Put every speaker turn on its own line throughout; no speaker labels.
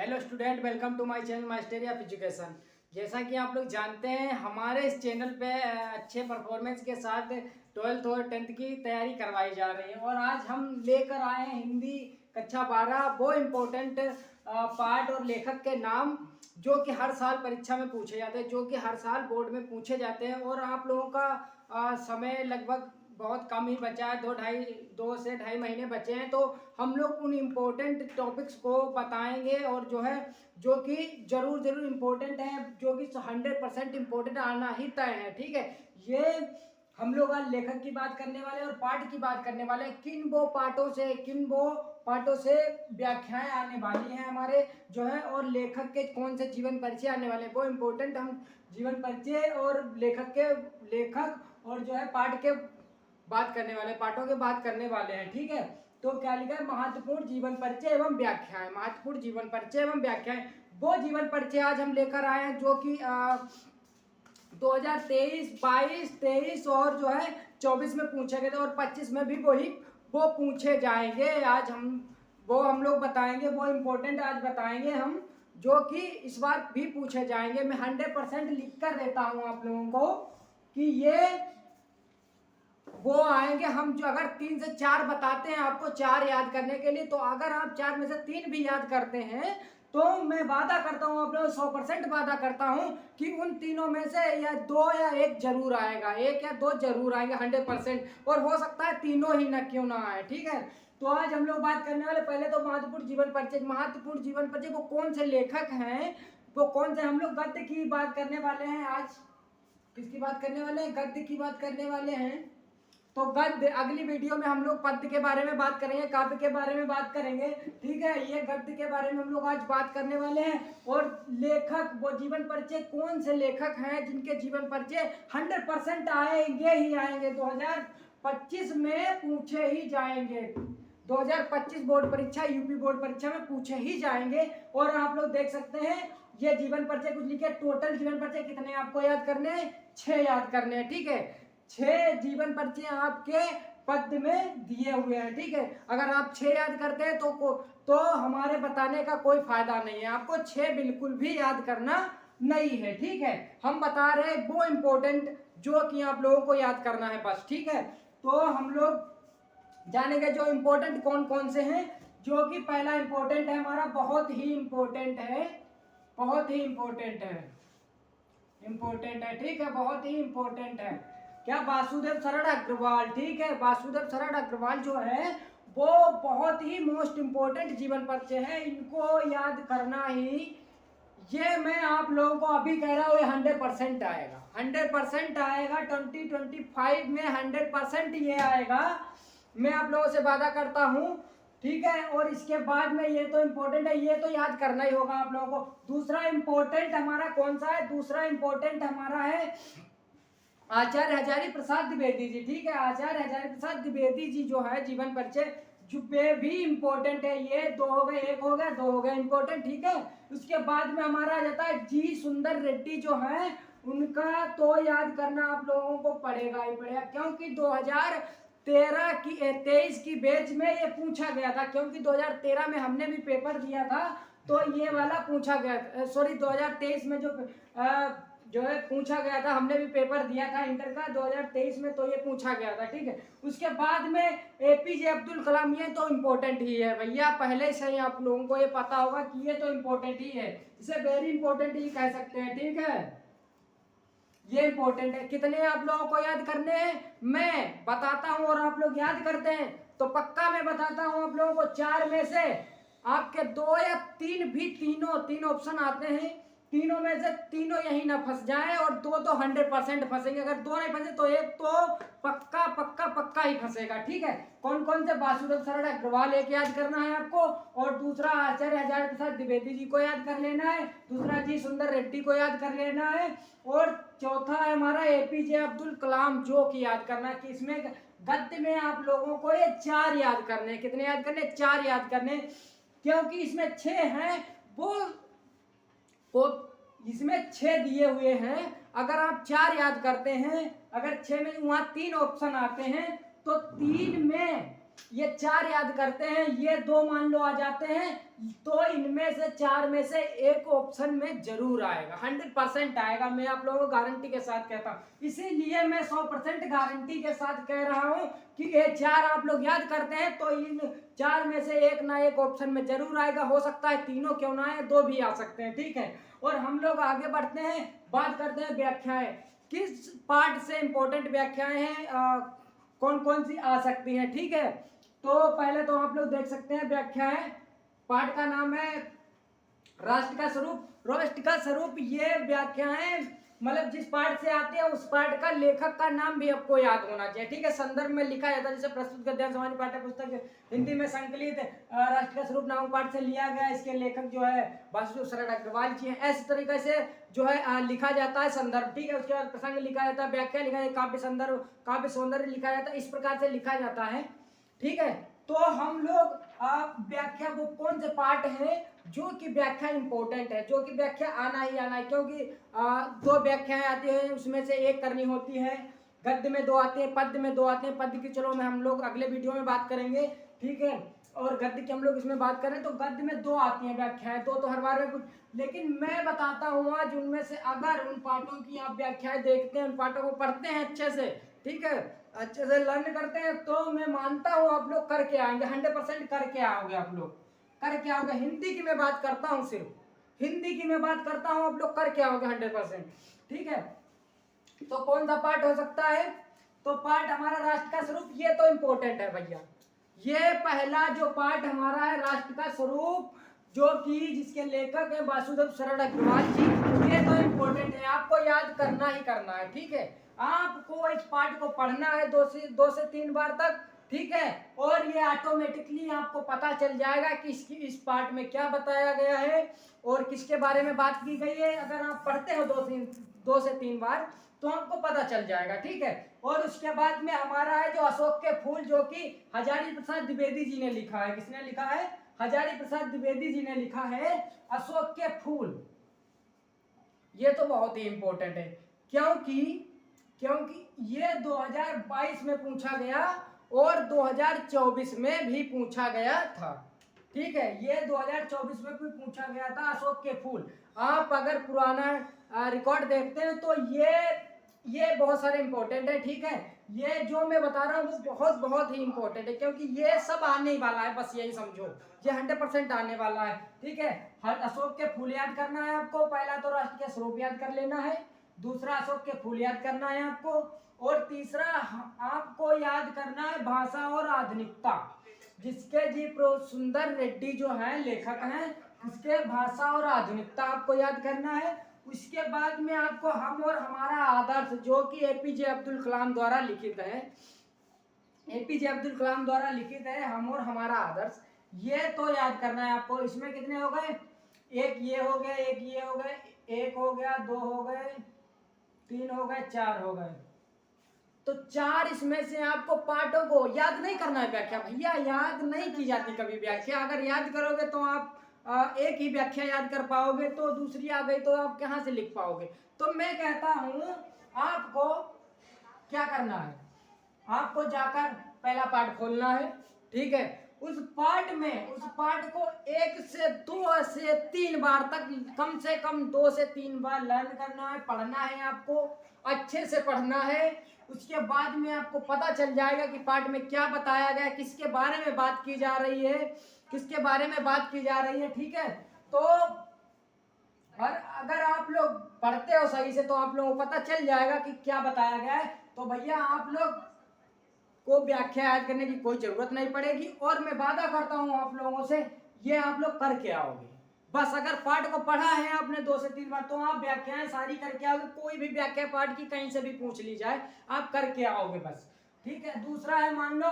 Hello student, welcome to my channel mastery of education. जैसा कि आप लोग जानते हैं, हमारे इस चैनल पे अच्छे परफॉर्मेंस के साथ 12th और 10th की तैयारी करवाई जा रही है। और आज हम लेकर आए हैं हिंदी कक्षा 12 वो इम्पोर्टेंट पार्ट और लेखक के नाम जो कि हर साल परीक्षा में पूछे जाते हैं, जो कि हर साल बोर्ड में पूछे जाते हैं। और आप लोगों का समय लगभग बहुत कम ही बचा है, 2 से ढाई महीने बचे हैं। तो हम लोग उन इम्पोर्टेंट टॉपिक्स को बताएंगे और जो है जो कि जरूर इम्पोर्टेंट है, जो कि 100% इम्पोर्टेंट आना ही तय है। ठीक है, ये हम लोग आज लेखक की बात करने वाले और पाठ की बात करने वाले हैं। किन वो पाठों से व्याख्याएं आने वाली हैं हमारे जो है, और लेखक के कौन से जीवन परिचय आने वाले हैं वो इम्पोर्टेंट हम जीवन परिचय और लेखक और जो है पाठ के बात करने वाले, पाठों के बात करने वाले हैं। ठीक है, तो क्या लिखा है? महत्वपूर्ण जीवन परिचय एवं व्याख्याएं। महत्वपूर्ण जीवन परिचय एवं व्याख्याएं, वो जीवन परिचय आज हम लेकर आए हैं जो कि 2023, 22, 23 और जो है 24 में पूछे गए थे, और 25 में भी वो पूछे जाएंगे। आज हम लोग बताएंगे, वो इम्पोर्टेंट आज बताएंगे हम, जो कि इस बार भी पूछे जाएंगे। मैं 100% लिख कर देता हूं आप लोगों को कि ये वो आएंगे। हम जो अगर 3 से 4 बताते हैं आपको 4 याद करने के लिए, तो अगर आप 4 में से 3 भी याद करते हैं तो मैं वादा करता हूं, आप लोग 100% वादा करता हूं कि उन तीनों में से या 2 या 1 जरूर आएगा, 1 या 2 जरूर आएंगे 100%। और हो सकता है तीनों ही न क्यों ना आए। ठीक है, तो आज हम लोग बात करने वाले पहले तो महत्वपूर्ण जीवन परिचय। महत्वपूर्ण जीवन परिचय वो कौन से लेखक हैं, वो कौन से, हम लोग गद्य की बात करने वाले हैं आज। किसकी बात करने वाले हैं? गद्य की बात करने वाले हैं। तो गद्य, अगली वीडियो में हम लोग पद्य के बारे में बात करेंगे, काव्य के बारे में बात करेंगे। ठीक है, ये गद्य के बारे में हम लोग आज बात करने वाले हैं। और लेखक, वो जीवन परिचय कौन से लेखक हैं जिनके जीवन परिचय 100% आएंगे ही आएंगे, 2025 में पूछे ही जाएंगे। 2025 बोर्ड परीक्षा, यूपी बोर्ड परीक्षा में पूछे ही जाएंगे। और आप लोग देख सकते हैं ये जीवन परिचय कुछ लिखे। टोटल जीवन परिचय कितने आपको याद करने हैं? 6 याद करने हैं। ठीक है, 6 जीवन परिचय आपके पद में दिए हुए हैं। ठीक है, अगर आप 6 याद करते हैं तो हमारे बताने का कोई फायदा नहीं है, आपको 6 बिल्कुल भी याद करना नहीं है। ठीक है, हम बता रहे हैं वो इम्पोर्टेंट जो कि आप लोगों को याद करना है बस। ठीक है, तो हम लोग जानेंगे जो इम्पोर्टेंट कौन कौन से हैं। जो कि पहला इम्पोर्टेंट है हमारा, बहुत ही इम्पोर्टेंट है, बहुत ही इम्पोर्टेंट है, इम्पोर्टेंट है। ठीक है, बहुत ही इम्पोर्टेंट है। क्या? वासुदेव शरण अग्रवाल। ठीक है, वासुदेव शरण अग्रवाल जो है वो बहुत ही मोस्ट इम्पोर्टेंट जीवन परिचय है, इनको याद करना ही, ये मैं आप लोगों को अभी कह रहा हूँ, ये 100% आएगा, 100% आएगा। 2025 में 100% ये आएगा, मैं आप लोगों से वादा करता हूँ। ठीक है, और इसके बाद में ये तो इम्पोर्टेंट है, ये तो याद करना ही होगा आप लोगों को। दूसरा इम्पोर्टेंट हमारा कौन सा है? दूसरा इम्पोर्टेंट हमारा है आचार्य हजारी प्रसाद द्विवेदी जी। ठीक है, आचार्य हजारी प्रसाद द्विवेदी जी जो है जीवन परिचय जो भी इम्पोर्टेंट है। ये 2 हो गए, 1 हो गया, 2 हो गए इम्पोर्टेंट। ठीक है, उसके बाद में हमारा आ जाता है जी सुंदर रेड्डी जो है, उनका तो याद करना आप लोगों को पड़ेगा ही पड़ेगा, क्योंकि 23 की बैच में ये पूछा गया था। क्योंकि 2013 में हमने भी पेपर दिया था तो ये वाला पूछा गया, सॉरी 2023 में जो है पूछा गया था, हमने भी पेपर दिया था इंटर का 2023 में, तो ये पूछा गया था। ठीक है, उसके बाद में एपीजे अब्दुल कलाम, ये तो इम्पोर्टेंट ही है भैया, पहले से ही आप लोगों को ये पता होगा कि ये तो इम्पोर्टेंट ही है, इसे वेरी इंपॉर्टेंट ही कह सकते हैं। ठीक है, ये इंपॉर्टेंट है। कितने आप लोगों को याद करने हैं मैं बताता हूं, और आप लोग याद करते हैं तो पक्का मैं बताता हूं आप लोगों को। 4 में से आपके 2 या 3 भी, तीन ऑप्शन आते हैं, तीनों में से तीनों यही ना फंस जाए, और 2 तो 100% फंसेंगे। अगर 2 नहीं फंसे तो 1 तो पक्का पक्का पक्का ही फंसेगा। ठीक है, कौन कौन से? वासुदेव शरण अग्रवाल एक याद करना है आपको, और दूसरा आचार्य हजारी प्रसाद द्विवेदी जी को याद कर लेना है, दूसरा जी सुंदर रेड्डी को याद कर लेना है, और चौथा है हमारा एपीजे अब्दुल कलाम जो कि याद करना है। कि इसमें गद्य में आप लोगों को ये 4 याद करने, कितने याद करने? 4 याद करने, क्योंकि इसमें 6 हैं, वो इसमें 6 दिए हुए हैं। अगर आप 4 याद करते हैं, अगर 6 में वहां 3 ऑप्शन आते हैं तो 3 में ये 4 याद करते हैं, ये 2 मान लो आ जाते हैं, तो इनमें से 4 में से एक ऑप्शन में जरूर आएगा, 100% आएगा। मैं आप लोगों को गारंटी के साथ कहता हूँ, इसीलिए मैं 100% गारंटी के साथ कह रहा हूँ कि ये 4 आप लोग याद करते हैं तो इन 4 में से एक ना एक ऑप्शन में जरूर आएगा। हो सकता है तीनों क्यों ना आए, 2 भी आ सकते हैं, ठीक है। और हम लोग आगे बढ़ते हैं, बात करते हैं व्याख्याएं, किस पार्ट से इंपॉर्टेंट व्याख्याएं हैं, कौन कौन सी आ सकती हैं, ठीक है। तो पहले तो आप लोग देख सकते हैं व्याख्याएं, पाठ का नाम है राष्ट्र का स्वरूप। राष्ट्र का स्वरूप ये व्याख्याएं मतलब जिस पाठ से आते हैं उस पाठ का लेखक का नाम भी आपको याद होना चाहिए, ठीक है। संदर्भ में लिखा जाता है, जैसे प्रस्तुत गद्यांश हमारी पाठ्य पुस्तक हिंदी में संकलित राष्ट्र का स्वरूप नामक पाठ से लिया गया, इसके लेखक जो है वासुदेव शरण अग्रवाल जी हैं। इस तरीके से जो है लिखा जाता है संदर्भ, ठीक है। उसके बाद प्रसंग लिखा जाता है, व्याख्या लिखा जाता है, काव्य संदर्भ, काव्य सौंदर्य लिखा जाता है, इस प्रकार से लिखा जाता है, ठीक है। तो हम लोग व्याख्या वो कौन से पार्ट हैं जो कि व्याख्या इंपॉर्टेंट है, जो कि व्याख्या आना ही आना है, क्योंकि 2 व्याख्याएं आती हैं, उसमें से एक करनी होती है। गद्य में 2 आते हैं, पद्य में 2 आते हैं। पद्य की चलो में हम लोग अगले वीडियो में बात करेंगे, ठीक है। और गद्य की हम लोग इसमें बात करें तो गद्य में 2 आती हैं व्याख्याएं, 2 तो हर बार में कुछ, लेकिन मैं बताता हूँ आज उनमें से अगर उन पाठों की आप व्याख्याएं देखते हैं, उन पाठों को पढ़ते हैं अच्छे से, ठीक है, अच्छे से लर्न करते हैं, तो मैं मानता हूँ आप लोग करके आएंगे, 100% करके आओगे, आप लोग करके आओगे। हिंदी की मैं बात करता हूँ, सिर्फ हिंदी की मैं बात करता हूँ, आप लोग करके आओगे 100%, ठीक है। तो कौन सा पार्ट हो सकता है, तो पार्ट हमारा राष्ट्र का स्वरूप, ये तो इंपॉर्टेंट है भैया। ये पहला जो पार्ट हमारा है राष्ट्र का स्वरूप, जो कि जिसके लेखक है वासुदेव शरण अग्रवाल जी, ये तो इंपॉर्टेंट है, आपको याद करना ही करना है, ठीक है। आपको इस पार्ट को पढ़ना है 2 से 3 बार तक, ठीक है। और ये ऑटोमेटिकली आपको पता चल जाएगा कि इस पार्ट में क्या बताया गया है और किसके बारे में बात की गई है। अगर आप पढ़ते हो 2 से 3 बार तो आपको पता चल जाएगा, ठीक है। और उसके बाद में हमारा है जो अशोक के फूल, जो कि हजारी प्रसाद द्विवेदी जी ने लिखा है। किसने लिखा है, हजारी प्रसाद द्विवेदी जी ने लिखा है अशोक के फूल। ये तो बहुत ही इंपॉर्टेंट है, क्योंकि ये 2022 में पूछा गया और 2024 में भी पूछा गया था, ठीक है। ये 2024 में भी पूछा गया था अशोक के फूल। आप अगर पुराना रिकॉर्ड देखते हैं तो ये बहुत सारे इंपॉर्टेंट है, ठीक है। ये जो मैं बता रहा हूँ वो बहुत ही इंपॉर्टेंट है, क्योंकि ये सब आने ही वाला है, बस यही समझो, ये 100% आने वाला है, ठीक है। हर अशोक के फूल याद करना है आपको, पहला तो राष्ट्र के स्वरूप याद कर लेना है, दूसरा अशोक के फूल याद करना है आपको, और तीसरा आपको याद करना है भाषा और आधुनिकता, जिसके जी सुंदर रेड्डी जो है लेखक हैं, इसके भाषा और आधुनिकता आपको याद करना है। उसके बाद में आपको हम और हमारा आदर्श, जो कि एपीजे अब्दुल कलाम द्वारा लिखित है, एपीजे अब्दुल कलाम द्वारा लिखित है हम और हमारा आदर्श, ये तो याद करना है आपको। इसमें कितने हो गए, एक ये हो गए, एक ये हो गए, एक हो गया, 2 हो गए, 3 हो गए, 4 हो गए। तो 4 इसमें से आपको पार्टों को याद नहीं करना है। व्याख्या भैया याद नहीं की जाती कभी व्याख्या, अगर याद करोगे तो आप एक ही व्याख्या याद कर पाओगे, तो दूसरी आ गई तो आप कहाँ से लिख पाओगे। तो मैं कहता हूँ आपको क्या करना है, आपको जाकर पहला पार्ट खोलना है, ठीक है। उस पार्ट को 1 से 2 से 3 बार तक, कम से कम 2 से 3 बार लर्न करना है, पढ़ना है, आपको अच्छे से पढ़ना है। उसके बाद में आपको पता चल जाएगा कि पार्ट में क्या बताया गया, किसके बारे में बात की जा रही है, किसके बारे में बात की जा रही है, ठीक है। तो और अगर आप लोग पढ़ते हो सही से तो आप लोगों को पता चल जाएगा कि क्या बताया गया है। तो भैया आप लोग को व्याख्या याद करने की कोई जरूरत नहीं पड़ेगी, और मैं वादा करता हूँ आप लोगों से, ये आप लोग करके आओगे। बस अगर पाठ को पढ़ा है आपने 2 से 3 बार, तो आप व्याख्याएं सारी करके आओगे। कोई भी व्याख्या पाठ की कहीं से भी पूछ ली जाए, आप करके आओगे बस, ठीक है। दूसरा है, मान लो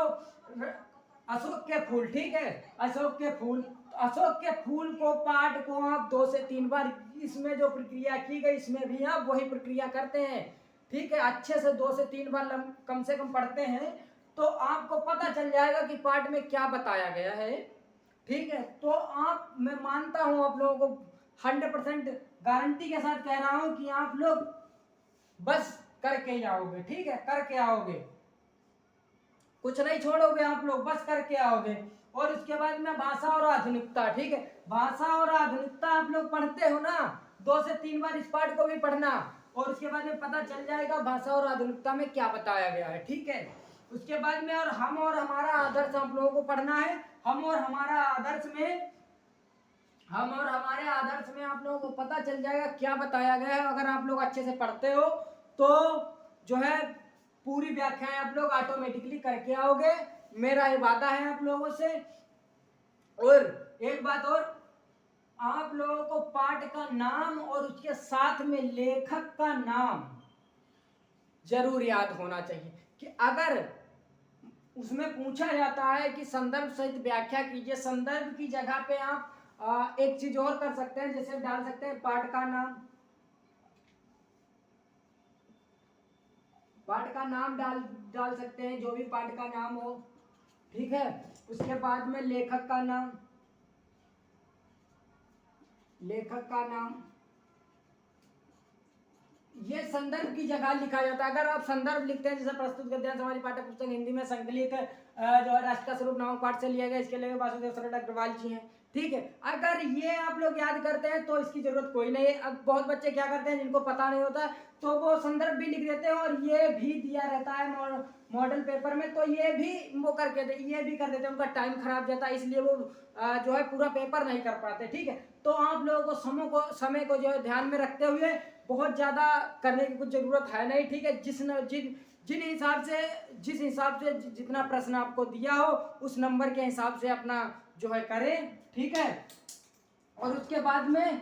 अशोक के फूल, ठीक है, अशोक के फूल को पाठ को आप 2 से 3 बार, इसमें जो प्रक्रिया की गई इसमें भी आप वही प्रक्रिया करते हैं, ठीक है। अच्छे से 2 से 3 बार कम से कम पढ़ते हैं तो आपको पता चल जाएगा कि पाठ में क्या बताया गया है, ठीक है। तो आप, मैं मानता हूं आप लोगों को 100% गारंटी के साथ कह रहा हूं कि आप लोग बस करके ही आओगे, ठीक है, करके आओगे। कुछ नहीं छोड़ोगे आप लोग, बस करके आओगे। और उसके बाद में भाषा और आधुनिकता, ठीक है, भाषा और आधुनिकता आप लोग पढ़ते हो ना, 2 से 3 बार इस पार्ट को भी पढ़ना, और उसके बाद में पता चल जाएगा भाषा और आधुनिकता में क्या बताया गया है, ठीक है। उसके बाद में और हम और हमारा आदर्श आप लोगों को पढ़ना है। हम और हमारे आदर्श में आप लोगों को पता चल जाएगा क्या बताया गया है। अगर आप लोग अच्छे से पढ़ते हो तो जो है पूरी व्याख्याएं आप लोग ऑटोमेटिकली करके आओगे, मेरा ये वादा है आप लोगों से। और एक बात और, आप लोगों को पाठ का नाम और उसके साथ में लेखक का नाम जरूर याद होना चाहिए, कि अगर उसमें पूछा जाता है कि संदर्भ सहित व्याख्या कीजिए, संदर्भ की जगह पे आप एक चीज और कर सकते हैं, जैसे डाल सकते हैं पाठ का नाम, पाठ का नाम डाल सकते हैं, जो भी पाठ का नाम हो, ठीक है। उसके बाद में लेखक का नाम, ये संदर्भ की जगह लिखा जाता है। अगर आप संदर्भ लिखते हैं, जैसे प्रस्तुत गद्यांश हमारी पाठ्य पुस्तक हिंदी में संकलित जो है राष्ट्र का स्वरूप नामक पाठ से लिया गया, इसके लिए वासुदेव सरल अग्रवाल जी हैं, ठीक है। अगर ये आप लोग याद करते हैं तो इसकी जरूरत कोई नहीं है। अब बहुत बच्चे क्या करते हैं, जिनको पता नहीं होता तो वो संदर्भ भी लिख देते हैं, और ये भी दिया रहता है मॉडल पेपर में, तो ये भी वो करके ये भी कर देते हैं, उनका टाइम खराब जाता है, इसलिए वो जो है पूरा पेपर नहीं कर पाते, ठीक है। तो आप लोगों को समय को जो है ध्यान में रखते हुए बहुत ज्यादा करने की कुछ जरूरत है नहीं, ठीक है। जिस हिसाब से जितना प्रश्न आपको दिया हो उस नंबर के हिसाब से अपना जो है करें, ठीक है। और उसके बाद में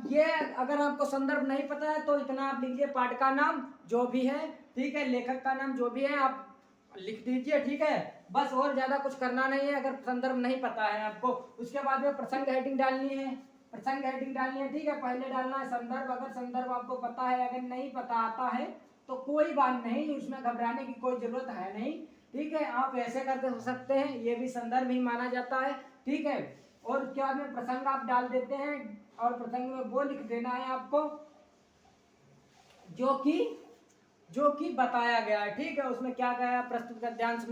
ये अगर आपको संदर्भ नहीं पता है तो इतना आप लिखिए, पाठ का नाम जो भी है, ठीक है, लेखक का नाम जो भी है आप लिख दीजिए, ठीक है, बस। और ज्यादा कुछ करना नहीं है अगर संदर्भ नहीं पता है आपको। उसके बाद में प्रसंग हेडिंग डालनी है, ठीक है। पहले डालना है संदर्भ, अगर संदर्भ आपको पता है, अगर नहीं पता आता है तो कोई बात नहीं, उसमें घबराने की कोई जरूरत है नहीं, ठीक है। आप ऐसे करके सकते हैं, ये भी संदर्भ ही माना जाता है, ठीक है। और उसके बाद में प्रसंग आप डाल देते हैं, और प्रसंग में वो लिख देना है आपको जो कि बताया गया है, ठीक है। उसमें क्या गया, प्रस्तुत गद्यांश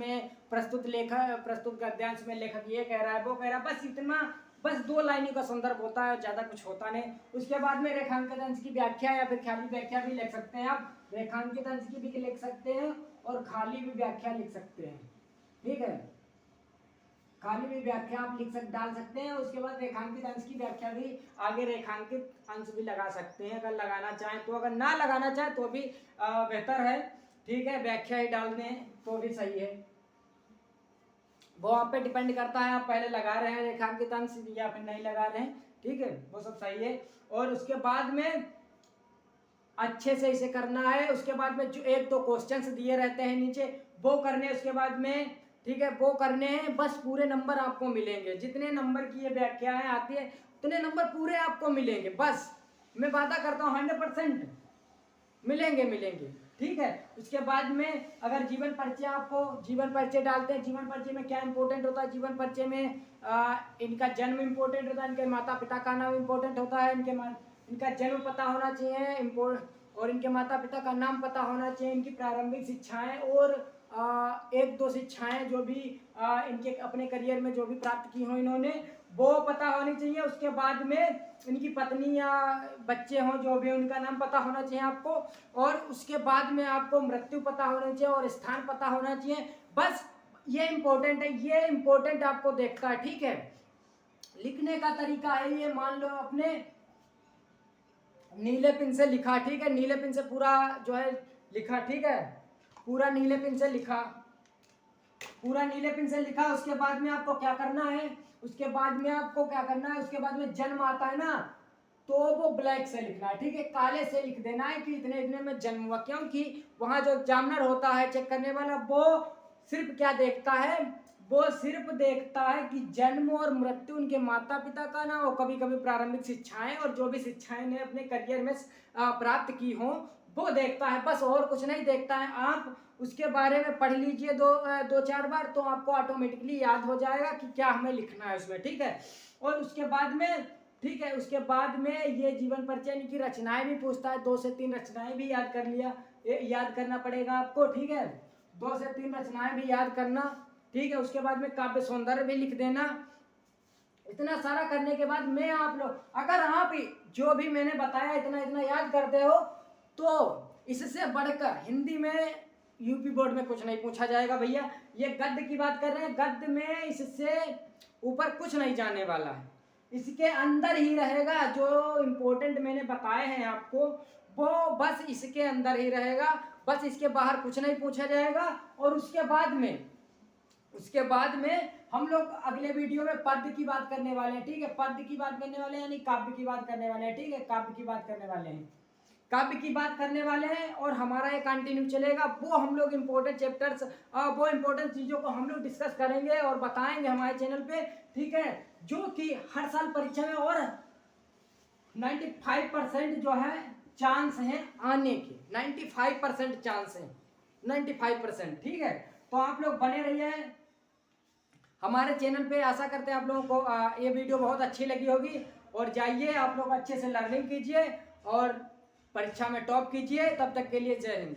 में लेखक ये कह रहा है, वो कह रहा है, बस इतना, बस 2 लाइनों का संदर्भ होता है, ज्यादा कुछ होता नहीं। उसके बाद में रेखांकित अंश की व्याख्या या फिर खाली व्याख्या भी लिख सकते हैं आप, रेखांकित अंश की भी लिख सकते हैं और खाली भी व्याख्या लिख सकते हैं, ठीक है। खाली भी व्याख्या आप डाल सकते हैं। उसके बाद रेखांकित अंश की व्याख्या भी आगे रेखांकित अंश भी लगा सकते हैं, अगर लगाना चाहें तो। अगर ना लगाना चाहें तो भी बेहतर है, ठीक है, व्याख्या ही डाल दें तो भी सही है, वो आप पे डिपेंड करता है, आप पहले लगा रहे हैं रेखांकित अंश या फिर नहीं लगा रहे हैं, ठीक है, वो सब सही है। और उसके बाद में अच्छे से इसे करना है। उसके बाद में जो 1-2 क्वेश्चंस दिए रहते हैं नीचे, वो करने, उसके बाद में, ठीक है, वो करने हैं, बस पूरे नंबर आपको मिलेंगे। जितने नंबर की ये व्याख्याएं आती है उतने नंबर पूरे आपको मिलेंगे, बस मैं वादा करता हूँ 100% मिलेंगे, ठीक है। उसके बाद में अगर जीवन परिचय, आपको जीवन परिचय डालते हैं, जीवन परिचय में क्या इंपॉर्टेंट होता है, जीवन परिचय में इनका जन्म इंपॉर्टेंट होता है, इनके माता पिता का नाम इंपॉर्टेंट होता है, इनका जन्म पता होना चाहिए, और इनके माता पिता का नाम पता होना चाहिए, इनकी प्रारंभिक शिक्षाएं और 1-2 शिक्षाएं जो भी इनके अपने करियर में जो भी प्राप्त की हो इन्होंने, वो पता होनी चाहिए। उसके बाद में इनकी पत्नी या बच्चे हों जो भी, उनका नाम पता होना चाहिए आपको। और उसके बाद में आपको मृत्यु पता होना चाहिए और स्थान पता होना चाहिए, बस ये इम्पोर्टेंट है, ये इम्पोर्टेंट आपको देखता है, ठीक है। लिखने का तरीका है ये, मान लो अपने नीले पेन से लिखा, ठीक है, नीले पेन से पूरा जो है लिखा, ठीक है, पूरा नीले पेन से लिखा, उसके बाद में आपको क्या करना है, उसके बाद में जन्म आता है ना, तो वो ब्लैक से लिखना है, ठीक है, काले से लिख देना है कि इतने इतने में जन्म हुआ। क्योंकि वहां जो एग्जामिनर होता है, चेक करने वाला, वो सिर्फ क्या देखता है, वो सिर्फ देखता है कि जन्म और मृत्यु, उनके माता पिता का नाम, और कभी कभी प्रारंभिक शिक्षाएं और जो भी शिक्षाएं ने अपने करियर में प्राप्त की हों वो देखता है, बस और कुछ नहीं देखता है। आप उसके बारे में पढ़ लीजिए 2-4 बार, तो आपको ऑटोमेटिकली याद हो जाएगा कि क्या हमें लिखना है उसमें, ठीक है। और उसके बाद में, ठीक है, उसके बाद में ये जीवन परिचय की रचनाएं भी पूछता है, 2 से 3 रचनाएं भी याद करना पड़ेगा आपको, ठीक है। 2 से 3 रचनाएं भी याद करना, ठीक है। उसके बाद में काव्य सौंदर्य भी लिख देना। इतना सारा करने के बाद मैं आप लोग, अगर आप जो भी मैंने बताया इतना इतना याद करते हो तो इससे बढ़कर हिंदी में यूपी बोर्ड में कुछ नहीं पूछा जाएगा भैया। ये गद्य की बात कर रहे हैं, गद्य में इससे ऊपर कुछ नहीं जाने वाला है, इसके अंदर ही रहेगा। जो इम्पोर्टेंट मैंने बताए हैं आपको वो बस इसके अंदर ही रहेगा, बस इसके बाहर कुछ नहीं पूछा जाएगा। और उसके बाद में हम लोग अगले वीडियो में पद्य की बात करने वाले हैं, ठीक है। पद्य की बात करने वाले हैं यानी काव्य की बात करने वाले हैं, ठीक है। काव्य की बात करने वाले हैं, काव्य की बात करने वाले हैं। और हमारा ये कंटिन्यू चलेगा, वो हम लोग इम्पोर्टेंट चैप्टर्स, वो इम्पोर्टेंट चीज़ों को हम लोग डिस्कस करेंगे और बताएंगे हमारे चैनल पे, ठीक है। जो कि हर साल परीक्षा में और 95% जो है चांस हैं आने के, 95% चांस हैं, 95%, ठीक है। तो आप लोग बने रहिए हमारे चैनल पे। आशा करते हैं आप लोगों को ये वीडियो बहुत अच्छी लगी होगी। और जाइए आप लोग अच्छे से लर्निंग कीजिए और परीक्षा में टॉप कीजिए। तब तक के लिए जय हिंद।